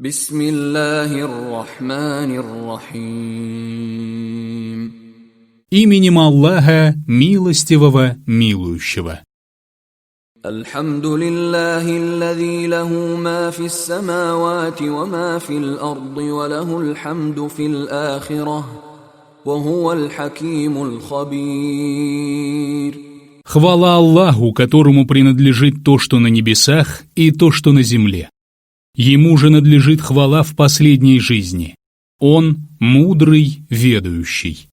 Бисмиллахир-рахманир-рахим. Именем Аллаха, милостивого, милующего. Альхамдулиллахи аллази лаху ма фис-самавати ва ма фил-арди ва лахул хамду фил-ахирах ва хувал хакимул хабир. Хвала Аллаху, которому принадлежит то, что на небесах, и то, что на земле. Ему же надлежит хвала в последней жизни. Он мудрый, ведающий.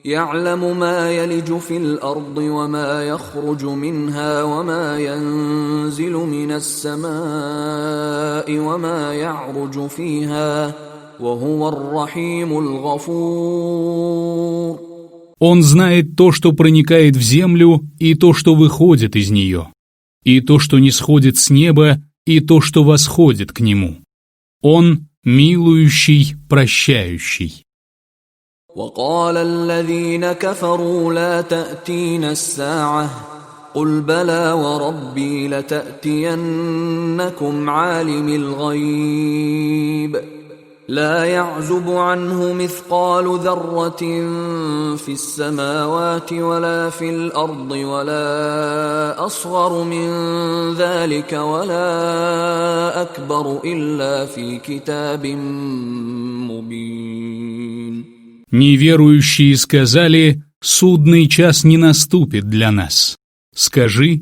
يعلم ما يلج في الأرض وما يخرج منها وما ينزل من السماء وما يعرج فيها وهو الرحيم الغفور. Он знает то, что проникает в землю, и то, что выходит из нее, и то, что не сходит с неба, и то, что восходит к нему. Он милующий, прощающий. وقال الذين كفروا لا تأتينا الساعة قل بلى وربي لتأتينكم عالم الغيب لا يعزب عنه مثقال ذرة في السماوات ولا في الأرض ولا أصغر من ذلك ولا أكبر إلا في كتاب مبين. Неверующие сказали: «Судный час не наступит для нас». Скажи: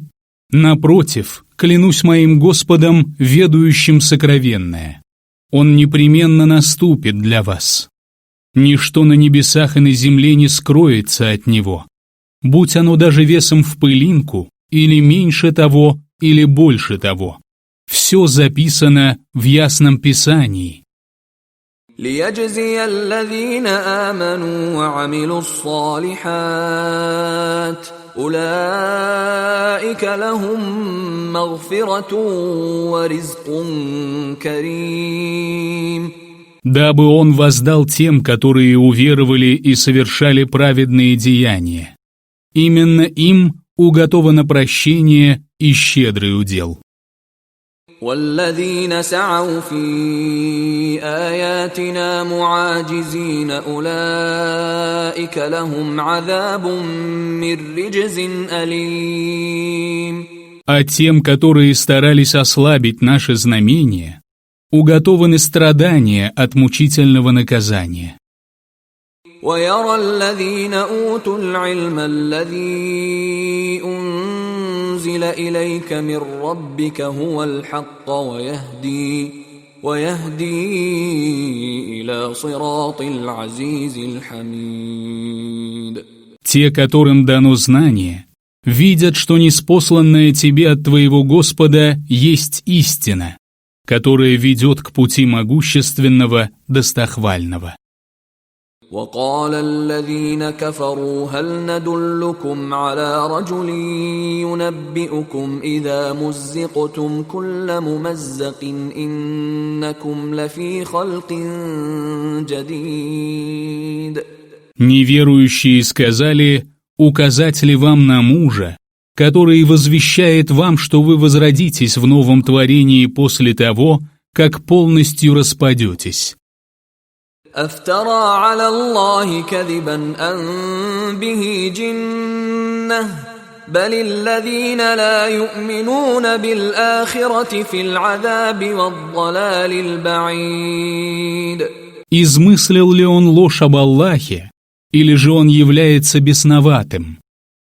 «Напротив, клянусь моим Господом, ведающим сокровенное. Он непременно наступит для вас. Ничто на небесах и на земле не скроется от него, будь оно даже весом в пылинку, или меньше того, или больше того. Все записано в ясном Писании». ليجزي الذين آمنوا وعملوا الصالحات أولئك لهم مغفرة ورزق كريم. Дабы он воздал тем, которые уверовали и совершали праведные деяния. Именно им уготовано прощение и щедрый удел. والذين سعوا في آياتنا معاجزين أولئك لهم عذاب من رجز أليم. А тем, которые старались ослабить наши знамения, уготованы страдания от мучительного наказания. ويرى الذين أوتوا العلم الذي أنزل إليك من ربك هو الحق ويهدي إلى صراط العزيز الحميد. Те, которым дано знание, видят, что ниспосланное тебе от твоего Господа есть истина, которая ведет к пути могущественного, достохвального. وقال الذين كفروا هل ندلكم على رجل ينبئكم إذا مزقتم كل ممزق إنكم لفي خلق جديد. Неверующие сказали: «Указать ли вам на мужа, который возвещает вам, что вы возродитесь в новом творении после того, как полностью распадетесь?» أفترى على الله كذبا أن به جنة بل الذين لا يؤمنون بالآخرة في العذاب والضلال البعيد. Измыслил ли он ложь об Аллахе, или же он является бесноватым?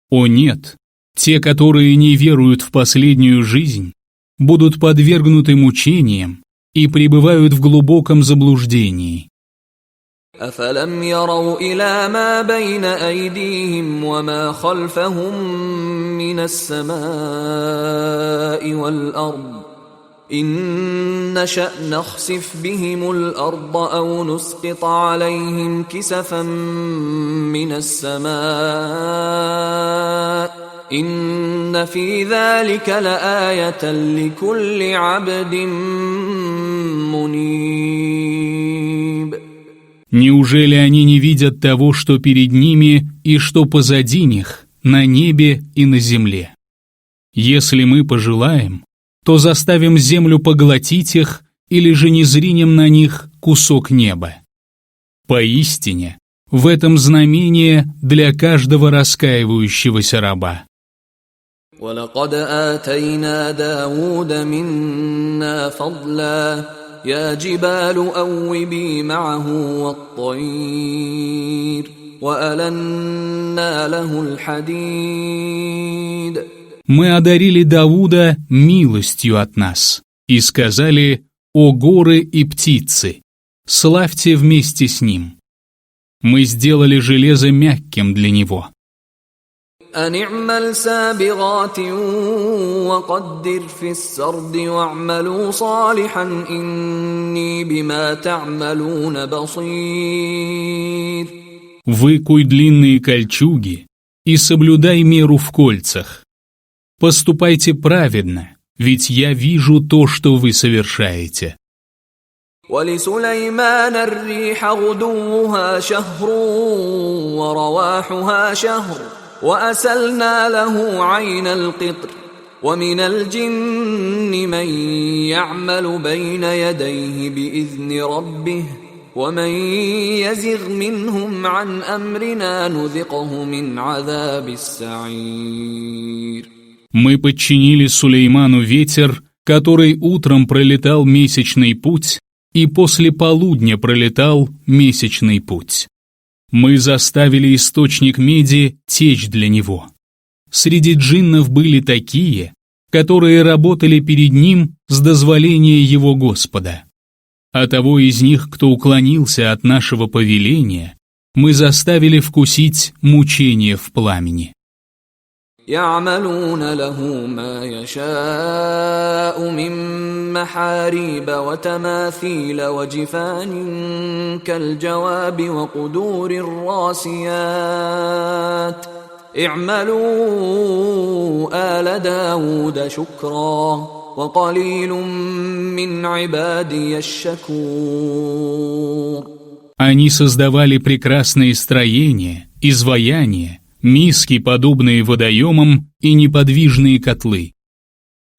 О нет, те, которые не веруют в последнюю жизнь, будут подвергнуты мучениям и пребывают в глубоком заблуждении. أفلم يروا إلى ما بين أيديهم وما خلفهم من السماء والأرض إن نشأ نخسف بهم الأرض أو نسقط عليهم كسفا من السماء إن في ذلك لآية لكل عبد منيب. Неужели они не видят того, что перед ними и что позади них, на небе и на земле? Если мы пожелаем, то заставим землю поглотить их или же не зринем на них кусок неба? Поистине, в этом знамение для каждого раскаивающегося раба. وَلَقَدْ آتَيْنَا دَاوُودَ مِنَّا فَضْلًا يَا جِبَالُ أَوِّبِي مَعَهُ وَالطَّيْرَ وَأَلَنَّا لَهُ الْحَدِيدَ. Мы одарили Давуда милостью от нас и сказали: «О горы и птицы, славьте вместе с ним». Мы сделали железо мягким для него. أن اعمل سابغات وقدر في السرد واعملوا صالحا إني بما تعملون بصير. Выкуй длинные кольчуги и соблюдай меру в кольцах. Поступайте праведно, ведь я вижу то, что вы совершаете. ولسليمان الريح غدوها شهر ورواحها شهر وأسلنا له عين القطر ومن الجن من يعمل بين يديه بإذن ربه ومن يزغ منهم عن أمرنا نذقه من عذاب السعير. Мы подчинили Сулейману ветер, который утром пролетал месячный путь, и после полудня пролетал месячный путь. Мы заставили источник меди течь для него. Среди джиннов были такие, которые работали перед ним с дозволения его Господа. А того из них, кто уклонился от нашего повеления, мы заставили вкусить мучение в пламени. يعملون له ما يشاء من محاريب وتماثيل وجفان كالجواب وقدور الراسيات اعملوا آل داود شكرا وقليل من عبادي الشكور. Они создавали прекрасные строения, изваяния, миски, подобные водоемам, и неподвижные котлы.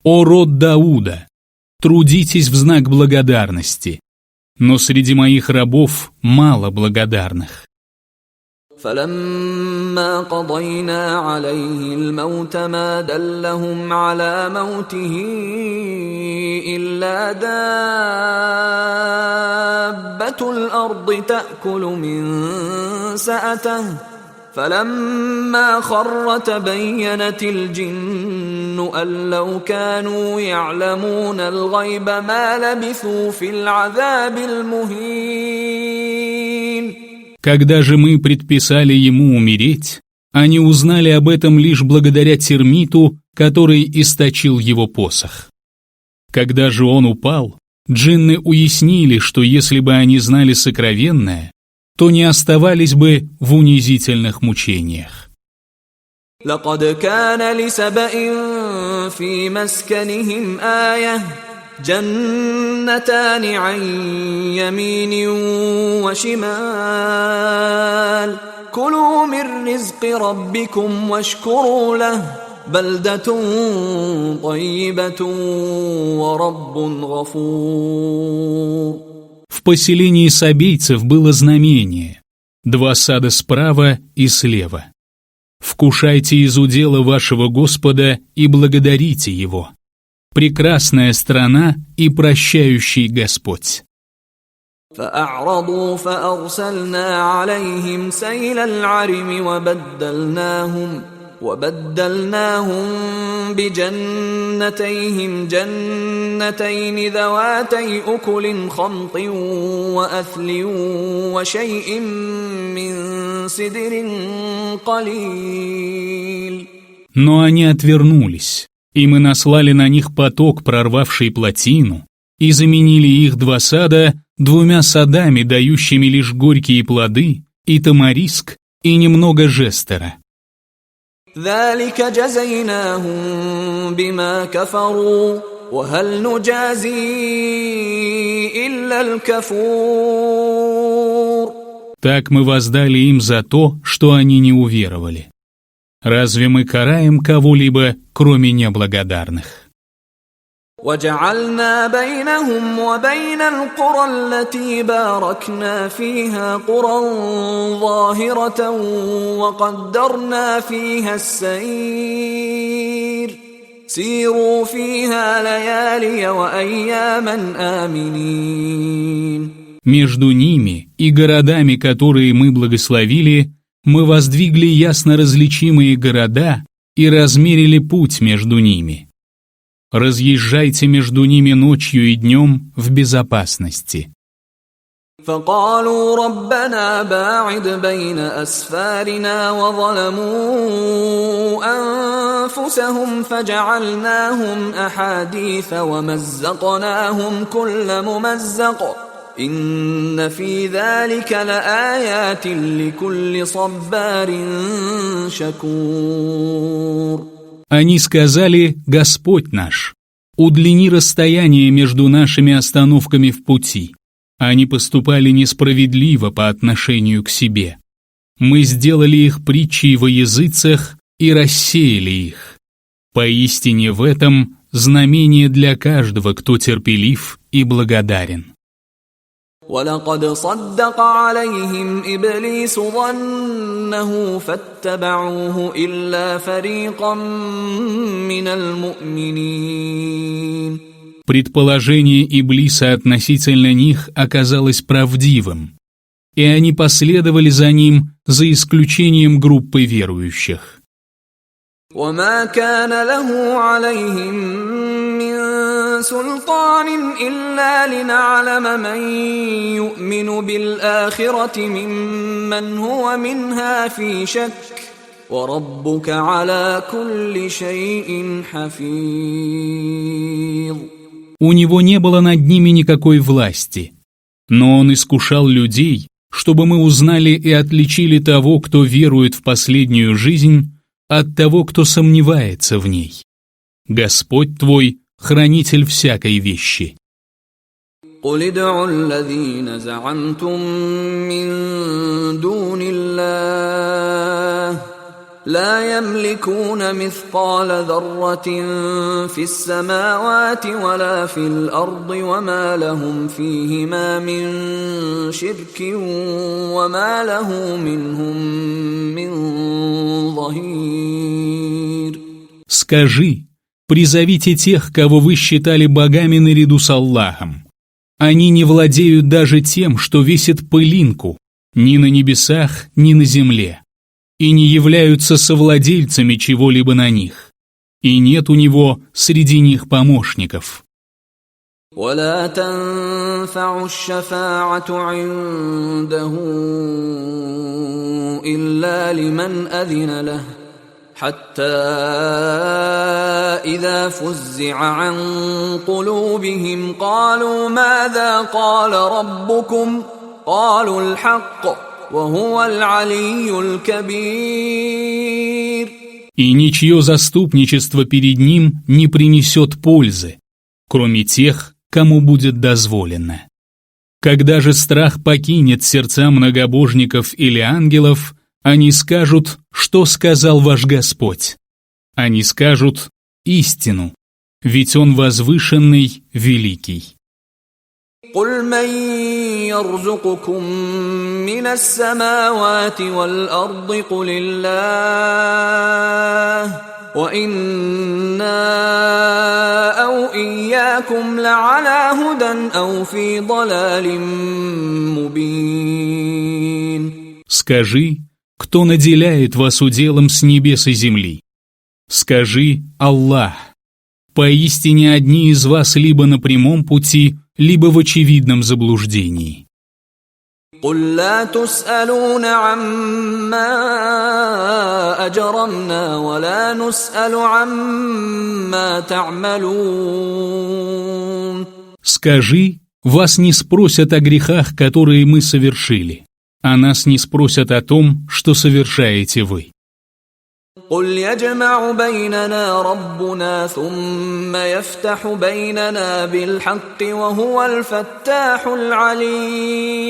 О род Дауда! Трудитесь в знак благодарности, но среди моих рабов мало благодарных. فلما قضينا عليه الموت ما دلهم على موته إلا دابة الأرض تأكل من سأته فلما خر تبينت الجن أن لو كانوا يعلمون الغيب ما لبثوا في العذاب المهين. Когда же мы предписали ему умереть, они узнали об этом лишь благодаря термиту, который источил его посох. Когда же он упал, джинны уяснили, что если бы они знали сокровенное, то не оставались бы в унизительных мучениях. لقد كان لسبإ في مسكنهم آية جنتان عن يمين وشمال كلوا من رزق ربكم واشكروا له بلدة طيبة ورب غفور. В поселении сабейцев было знамение: 2 сада справа и слева. Вкушайте из удела вашего Господа и благодарите Его. Прекрасная страна и прощающий Господь. فأعرضوا فأرسلنا عليهم سيل العرم وبدلناهم بجنتيهم جنتين ذواتي أكل خمط وأثل وشيء من سدر قليل. Но они отвернулись, и мы наслали на них поток, прорвавший плотину, и заменили их 2 сада 2 садами, дающими лишь горькие плоды, и тамариск, и немного жестера. ذلك جزيناهم بما كفروا وهل نجازي إلا الكفور. Так мы воздали им за то, что они не уверовали. Разве мы караем кого-либо, кроме неблагодарных? وجعلنا بينهم وبين القرى التي باركنا فيها قرى ظاهرة وقدرنا فيها السير سيروا فيها ليالي وأياما آمنين. Между ними и городами, которые мы благословили, мы воздвигли ясно различимые города и размерили путь между ними. Разъезжайте между ними ночью и днем в безопасности. فقالوا ربنا باعد بين أسفارنا وظلموا أنفسهم فجعلناهم أحاديث ومزقناهم كل ممزق إن في ذلك لآيات لكل صبار شكور. Они сказали: «Господь наш, удлини расстояние между нашими остановками в пути». Они поступали несправедливо по отношению к себе. Мы сделали их притчей во языцах и рассеяли их. Поистине в этом знамение для каждого, кто терпелив и благодарен. وَلَقَدْ صَدَّقَ عَلَيْهِمْ إِبْلِيسُ ظَنَّهُ فَاتَّبَعُوهُ إِلَّا فَرِيقًا مِّنَ الْمُؤْمِنِينَ. Предположение Иблиса относительно них оказалось правдивым, и они последовали за ним, за исключением группы верующих. وَمَا كَانَ لَهُ عَلَيْهِمْ مِنْ سُلْطَانٍ إِلَّا لِنَعْلَمَ مَنْ يُؤْمِنُ بِالْآخِرَةِ مِمَّنْ هُوَ مِنْهَا فِي شَكٍّ وَرَبُّكَ عَلَى كُلِّ شَيْءٍ حَفِيظٌ. У него не было над ними никакой власти, но он искушал людей, чтобы мы узнали и отличили того, кто верует в последнюю жизнь, от того, кто сомневается в ней. Господь твой — хранитель всякой вещи. قُلِ ادْعُوا الَّذِينَ زَعَمْتُم مِّن دُونِ اللَّهِ لا يملكون مثقال ذرة في السماوات ولا في الأرض وما لهم فيهما من شرك وما له منهم من ظهير. Скажи, призовите тех, кого вы считали богами наряду с Аллахом. Они не владеют даже тем, что весит пылинку, ни на небесах, ни на земле, и не являются совладельцами чего-либо на них, и нет у него среди них помощников. ولا تنفع الشفاعة عنده إلا لمن أذن له حتى إذا فزع عن قلوبهم قالوا ماذا قال ربكم قالوا الحق وهو العلي الكبير. И ничье заступничество перед ним не принесет пользы, кроме тех, кому будет дозволено. Когда же страх покинет сердца многобожников или ангелов, они скажут, что сказал ваш Господь. Они скажут истину, ведь Он возвышенный, великий. قل من يرزقكم من السماوات والأرض قل الله وإنا أو إياكم لعلى هدى أو في ضلال مبين. Скажи, кто наделяет вас уделом с небес и земли? Скажи Аллах. Поистине одни из вас либо на прямом пути, либо в очевидном заблуждении. قل لا تسألون عما أجرمنا ولا نسأل عما تعملون. Скажи, вас не спросят о грехах, которые мы совершили, а нас не спросят о том, что совершаете вы. قل يجمع بيننا ربنا ثم يفتح بيننا بالحق وهو الفتاح العليم.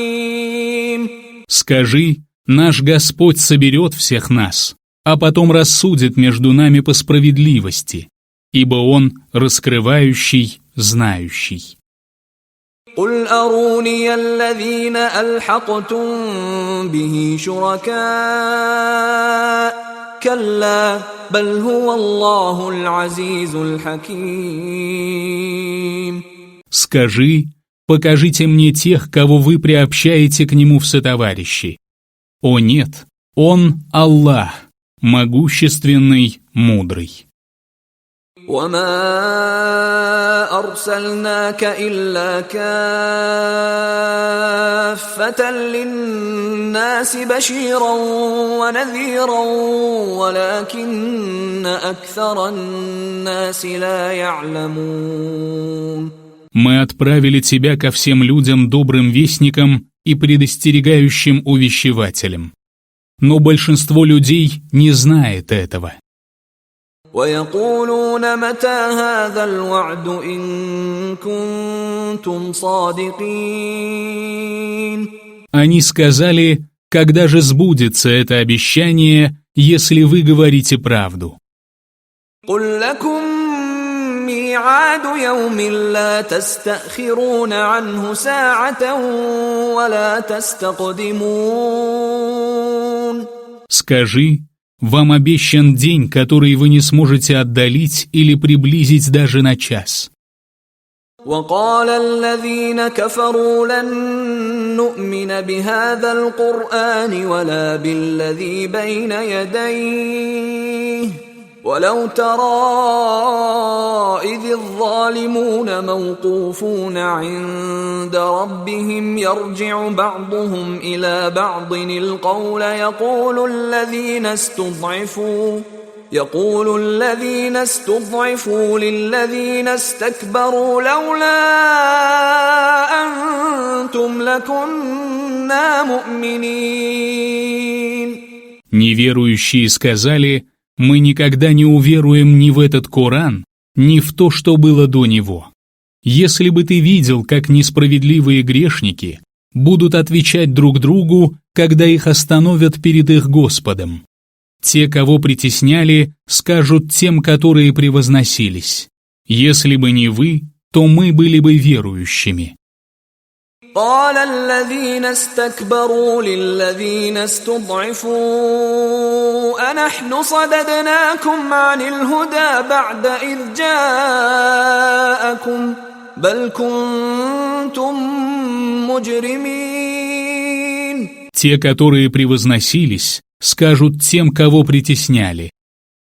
Скажи, наш Господь соберет всех нас, а потом рассудит между нами по справедливости, ибо Он раскрывающий, знающий. قل أروني الذين ألحقتم به شركاء كلا بل هو الله العزيز الحكيم. Скажи, покажите мне тех, кого вы приобщаете к нему в сотоварищи. О нет, он Аллах, могущественный, мудрый. وما أرسلناك إلا كافة للناس بشيرا ونذيرا ولكن أكثر الناس لا يعلمون. Мы отправили тебя ко всем людям добрым вестником и предостерегающим увещевателем. Но большинство людей не знает этого. ويقولون متى هذا الوعد إن كنتم صادقين. Они сказали, когда же сбудется это обещание, если вы говорите правду. قل لكم ميعاد يوم لا تستأخرون عنه ساعة ولا تستقدمون. Скажи, вам обещан день, который вы не сможете отдалить или приблизить даже на час. وقال الذين كفروا لن نؤمن بهذا القرآن ولا بالذي بين يديه ولو ترى إذ الظالمون موقوفون عند ربهم يرجع بعضهم إلى بعض القول يقول الذين استضعفوا للذين استكبروا لولا أنتم لكنا مؤمنين. Неверующие сказали: мы никогда не уверуем ни в этот Коран, ни в то, что было до него. Если бы ты видел, как несправедливые грешники будут отвечать друг другу, когда их остановят перед их Господом. Те, кого притесняли, скажут тем, которые превозносились: если бы не вы, то мы были бы верующими. قال الذين استكبروا للذين استضعفوا أنحن صددناكم عن الهدى بعد إذ جاءكم بل كنتم مجرمين. Те, которые превозносились, скажут тем, кого притесняли: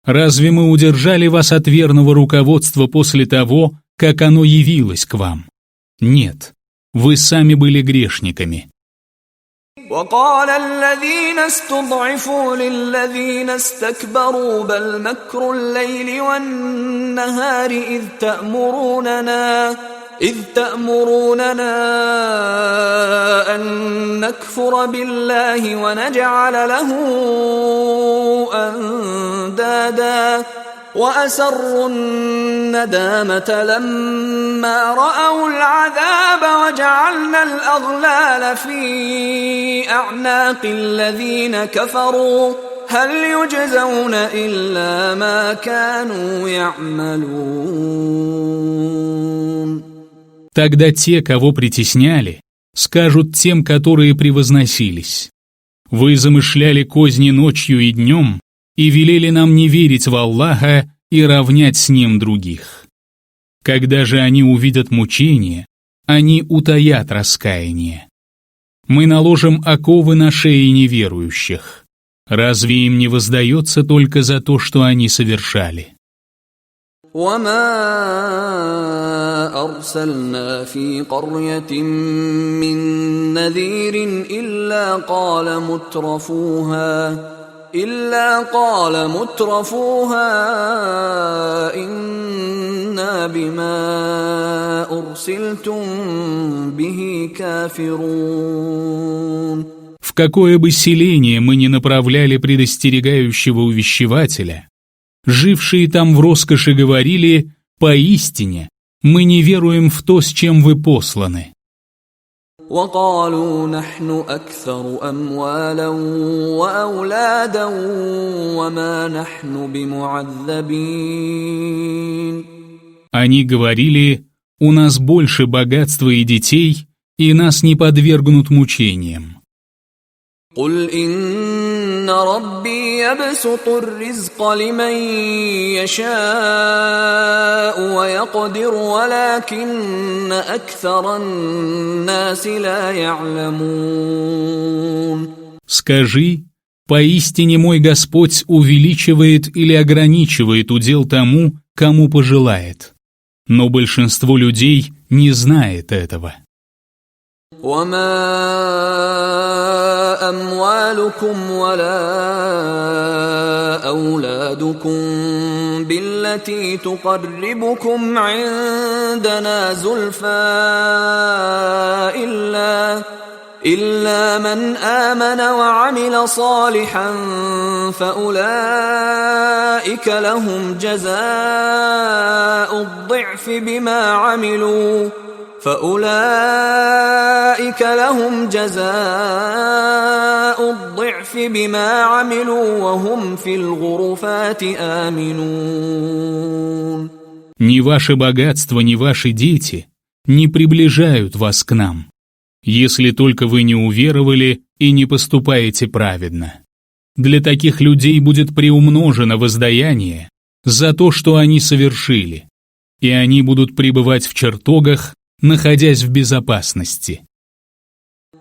разве мы удержали вас от верного руководства после того, как оно явилось к вам? Нет. Вы сами были грешниками. وقال الذين استضعفوا للذين استكبروا بل مكر الليل والنهار إذ تأمروننا أن نكفر بالله ونجعل له أندادا وأسروا الندامة لما رأوا العذاب وجعلنا الأغلال في أعناق الذين كفروا هل يجزون إلا ما كانوا يعملون. Тогда те, кого притесняли, скажут тем, которые превозносились: вы замышляли козни ночью и днем и велели нам не верить в Аллаха и равнять с Ним других. Когда же они увидят мучение, они утаят раскаяние. Мы наложим оковы на шеи неверующих. Разве им не воздается только за то, что они совершали? وما أرسلنا في قرية من نذير إلا قال مترفوها إنا بما أرسلتم به كافرون. В какое бы селение мы ни направляли предостерегающего увещевателя, жившие там в роскоши говорили: поистине, мы не веруем в то, с чем вы посланы. وقالوا نحن أكثر أموالا وأولادا وما نحن بمعذبين. Они говорили: у нас больше богатства и детей, и нас не подвергнут мучениям. قل إن ربي يبسط الرزق لمن يشاء ويقدر ولكن أكثر الناس لا يعلمون. Скажи, поистине мой Господь увеличивает или ограничивает удел тому, кому пожелает. Но большинство людей не знает этого. وما أموالكم ولا أولادكم بالتي تقربكم عندنا زلفى إلا من آمن وعمل صالحا فأولئك لهم جزاء الضعف بما عملوا وهم في الغرفات آمنون. Ни ваше богатство, ни ваши дети не приближают вас к нам, если только вы не уверовали и не поступаете праведно. Для таких людей будет приумножено воздаяние за то, что они совершили, и они будут пребывать в чертогах, находясь в безопасности.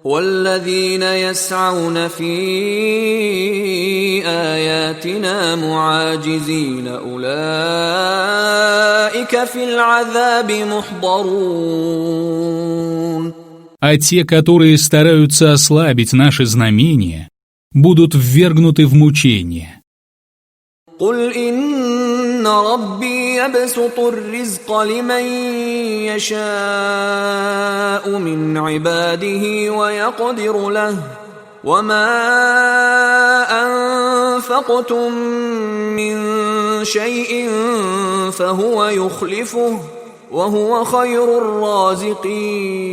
والذين يسعون في آياتنا معاجزين أولئك في العذاب محضرون. А те, которые стараются ослабить наши знамения, будут ввергнуты в мучение. قل إن ربي يبسط الرزق لمن يشاء من عباده ويقدر له وما أنفقتم من شيء فهو يخلفه وهو خير الرازقين.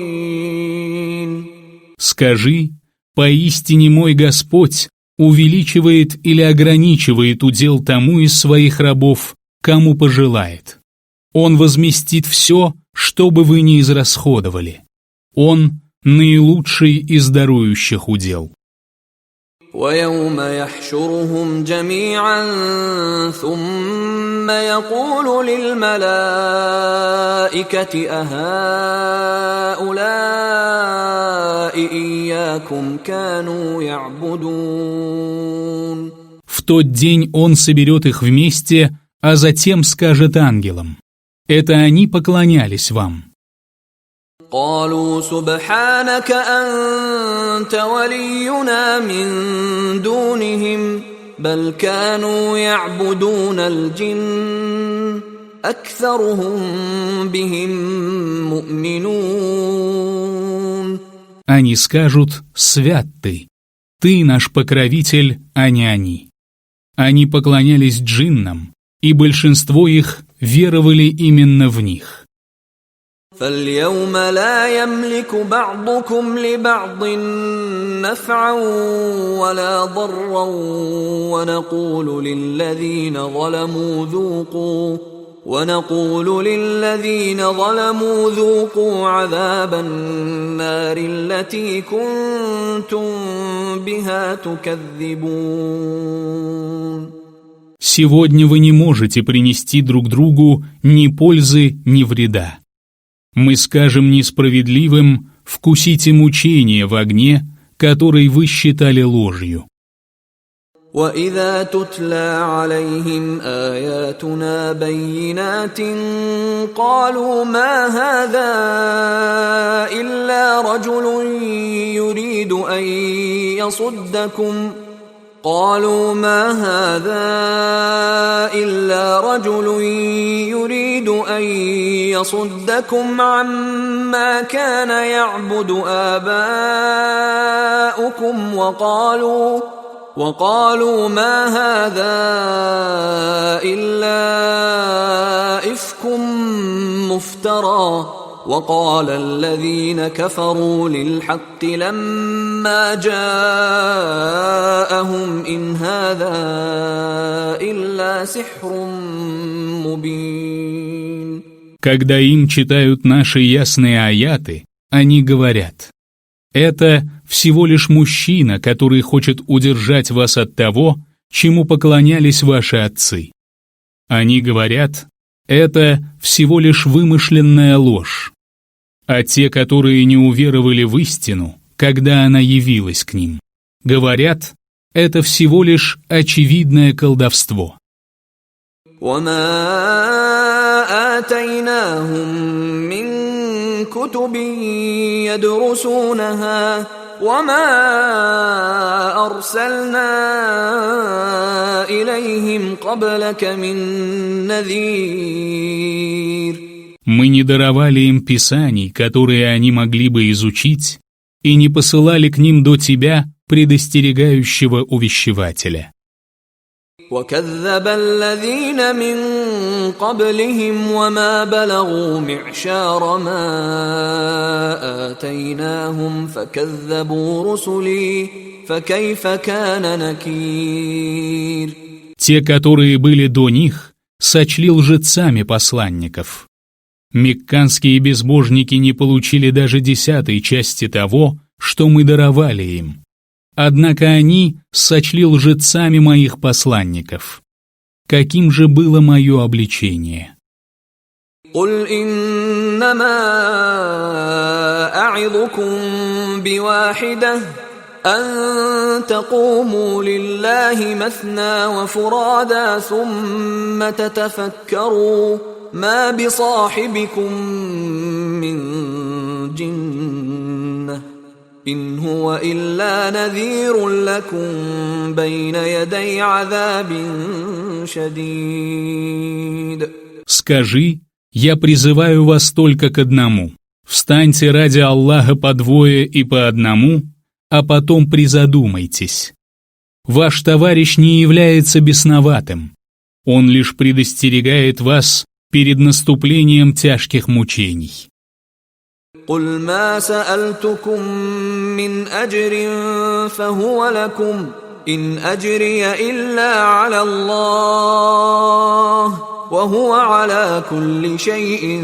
Скажи, поистине мой Господь увеличивает или ограничивает удел тому из своих рабов, кому пожелает. Он возместит все, что бы вы ни израсходовали. Он наилучший из дарующих удел. ويوم يحشرهم جميعا ثم يقول للملائكة أهؤلاء إياكم كانوا يعبدون. В тот день он соберет их вместе, а затем скажет ангелам: это они поклонялись вам. قالوا سبحانك أنت ولينا من دونهم بل كانوا يعبدون الجن أكثرهم بهم مؤمنون. Они скажут: свят ты наш покровитель, а не они. Они поклонялись джиннам, и большинство их веровали именно в них. فاليوم لا يملك بعضكم لبعض نفعا ولا ضرا ونقول للذين ظلموا ذوقوا عذاب النار التي كنتم بها تكذبون. Сегодня вы не можете принести друг другу ни пользы, ни вреда. Мы скажем несправедливым: вкусите мучения в огне, который вы считали ложью. وَإِذَا تُتْلَى عَلَيْهِمْ آيَاتُنَا بَيِّنَاتٍ قَالُوا مَا هَذَا إِلَّا رَجُلٌ يُرِيدُ أَن يَصُدَّكُمْ عَمَّا كَانَ يَعْبُدُ آبَاؤُكُمْ وقالوا ما هذا إلا إفك مفترى وقال الذين كفروا للحق لما جاءهم إن هذا إلا سحر مبين. Когда им читают наши ясные аяты, они говорят: «Это всего лишь мужчина, который хочет удержать вас от того, чему поклонялись ваши отцы». Они говорят: «Это всего лишь вымышленная ложь». А те, которые не уверовали в истину, когда она явилась к ним, говорят: «Это всего лишь очевидное колдовство». وما آتيناهم من كتب يدرسونها وما أرسلنا إليهم قبلك من نذير. Мы не даровали им писаний, которые они могли бы изучить, и не посылали к ним до тебя предостерегающего увещевателя. وكذب الذين من قبلهم وما بلغوا معشار ما آتيناهم فكذبوا رسلي فكيف كان نكير. Те, которые были до них, сочли лжецами посланников. Мекканские безбожники не получили даже 10-й части того, что мы даровали им. Однако они сочли лжецами моих посланников. Каким же было мое обличение? قل إنما أعظكم بواحدة أن تقوموا لله مثنى وفرادا ثم تتفكروا ما بصاحبكم من جنة إن هو إلا نذير لكم بين يدي عذاب شديد. Скажи: я призываю вас только к одному. Встаньте ради Аллаха по двое и по одному, а потом призадумайтесь. Ваш товарищ не является бесноватым. Он лишь предостерегает вас перед наступлением тяжких мучений. قل ما سألتكم من أجر فهو لكم إن أجري إلا على الله وهو على كل شيء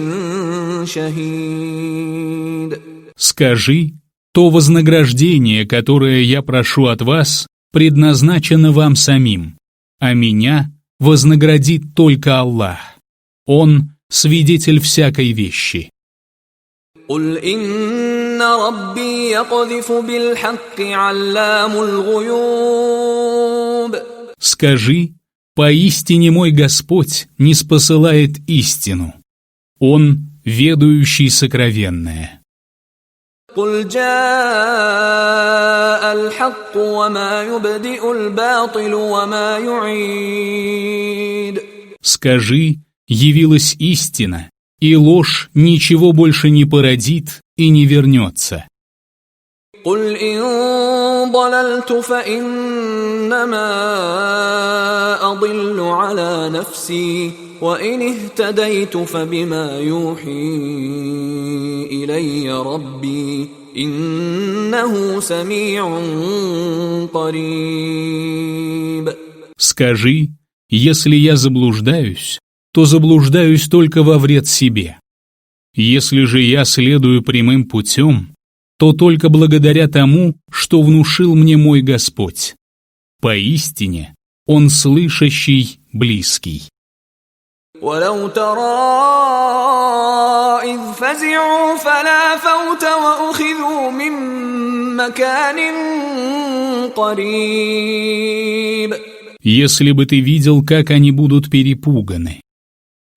شهيد. Скажи: то вознаграждение, которое я прошу от вас, предназначено вам самим, а меня вознаградит только Аллах. Он свидетель всякой вещи. قل إن ربي يقذف بالحق علام الغيوب. Скажи: поистине мой Господь ниспосылает истину. Он ведающий сокровенное. قل جاء الحق وما يبدئ الباطل وما يعيد. Скажи: явилась истина, и ложь ничего больше не породит и не вернется. قل إن ضللت فإنما أضل على نفسي وإن اهتديت فبما يوحي إلي ربي إنه سميع قريب. Скажи: если я заблуждаюсь, то заблуждаюсь только во вред себе. Если же я следую прямым путем, то только благодаря тому, что внушил мне мой Господь. Поистине, Он слышащий, близкий. ولو ترى إذ فزعوا فلا فوت وأخذوا من مكان قريب. Если бы ты видел, как они будут перепуганы.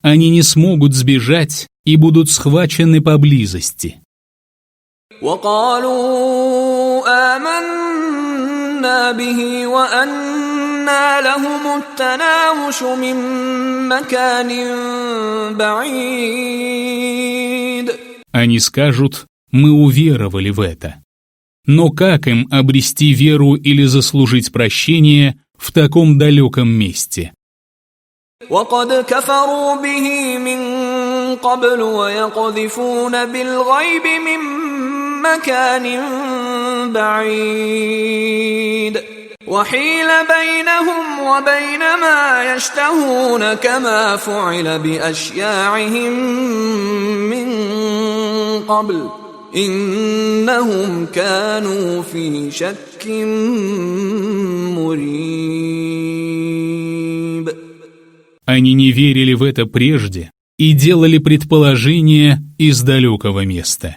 Они не смогут сбежать и будут схвачены поблизости. وقالوا آمنا به وأنى لهم التناوش من مكان بعيد. Они скажут: мы уверовали в это. Но как им обрести веру или заслужить прощение в таком далеком месте? وقد كفروا به من قبل ويقذفون بالغيب من مكان بعيد وحيل بينهم وبين ما يشتهون كما فعل بأشياعهم من قبل إنهم كانوا في شك مريب. Они не верили в это прежде и делали предположения из далекого места.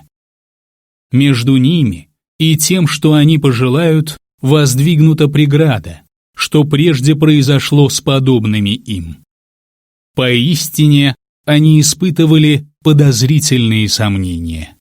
Между ними и тем, что они пожелают, воздвигнута преграда, что прежде произошло с подобными им. Поистине, они испытывали подозрительные сомнения.